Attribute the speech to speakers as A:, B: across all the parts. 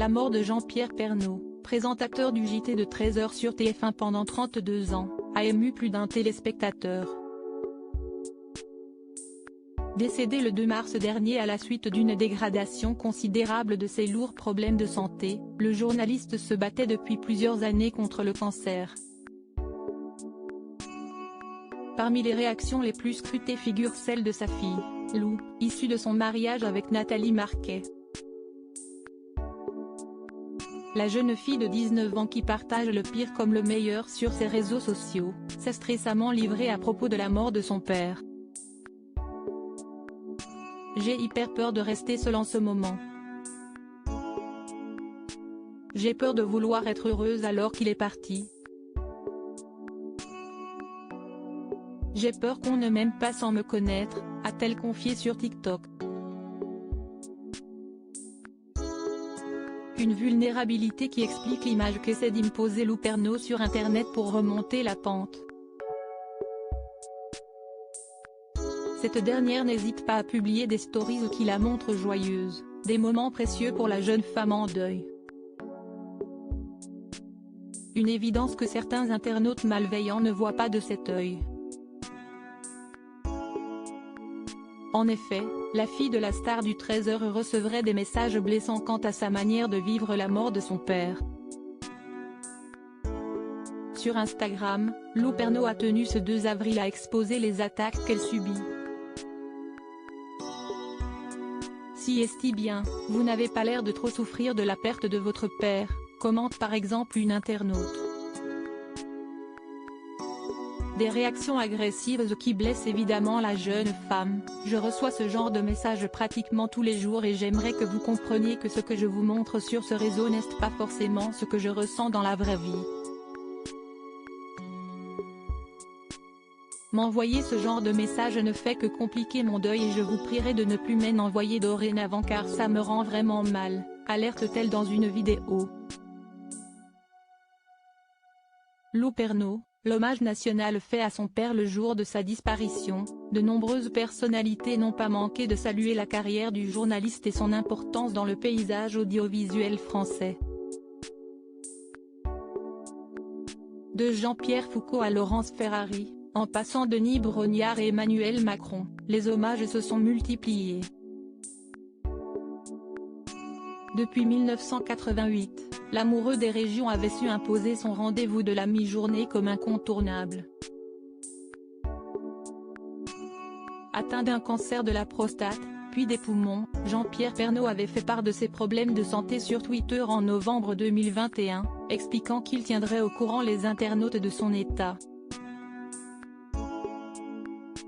A: La mort de Jean-Pierre Pernaut, présentateur du JT de 13h sur TF1 pendant 32 ans, a ému plus d'un téléspectateur. Décédé le 2 mars dernier à la suite d'une dégradation considérable de ses lourds problèmes de santé, le journaliste se battait depuis plusieurs années contre le cancer. Parmi les réactions les plus scrutées figure celle de sa fille, Lou, issue de son mariage avec Nathalie Marquet. La jeune fille de 19 ans qui partage le pire comme le meilleur sur ses réseaux sociaux, s'est récemment livrée à propos de la mort de son père. J'ai hyper peur de rester seule en ce moment. J'ai peur de vouloir être heureuse alors qu'il est parti. J'ai peur qu'on ne m'aime pas sans me connaître, a-t-elle confié sur TikTok. Une vulnérabilité qui explique l'image qu'essaie d'imposer Lou Pernaut sur Internet pour remonter la pente. Cette dernière n'hésite pas à publier des stories qui la montrent joyeuse, des moments précieux pour la jeune femme en deuil. Une évidence que certains internautes malveillants ne voient pas de cet œil. En effet, la fille de la star du 13h recevrait des messages blessants quant à sa manière de vivre la mort de son père. Sur Instagram, Lou Pernaut a tenu ce 2 avril à exposer les attaques qu'elle subit. Si est-il bien, vous n'avez pas l'air de trop souffrir de la perte de votre père, commente par exemple une internaute. Des réactions agressives qui blessent évidemment la jeune femme. Je reçois ce genre de messages pratiquement tous les jours et j'aimerais que vous compreniez que ce que je vous montre sur ce réseau n'est pas forcément ce que je ressens dans la vraie vie. M'envoyer ce genre de message ne fait que compliquer mon deuil et je vous prierai de ne plus m'en envoyer dorénavant car ça me rend vraiment mal, alerte-t-elle dans une vidéo. Lou Pernaut, l'hommage national fait à son père le jour de sa disparition, de nombreuses personnalités n'ont pas manqué de saluer la carrière du journaliste et son importance dans le paysage audiovisuel français. De Jean-Pierre Foucault à Laurence Ferrari, en passant Denis Brognard et Emmanuel Macron, les hommages se sont multipliés. Depuis 1988, l'amoureux des régions avait su imposer son rendez-vous de la mi-journée comme incontournable. Atteint d'un cancer de la prostate, puis des poumons, Jean-Pierre Pernaut avait fait part de ses problèmes de santé sur Twitter en novembre 2021, expliquant qu'il tiendrait au courant les internautes de son état.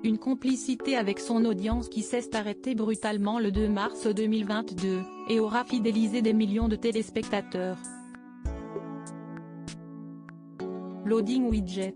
A: Une complicité avec son audience qui s'est arrêtée brutalement le 2 mars 2022, et aura fidélisé des millions de téléspectateurs. Loading widget.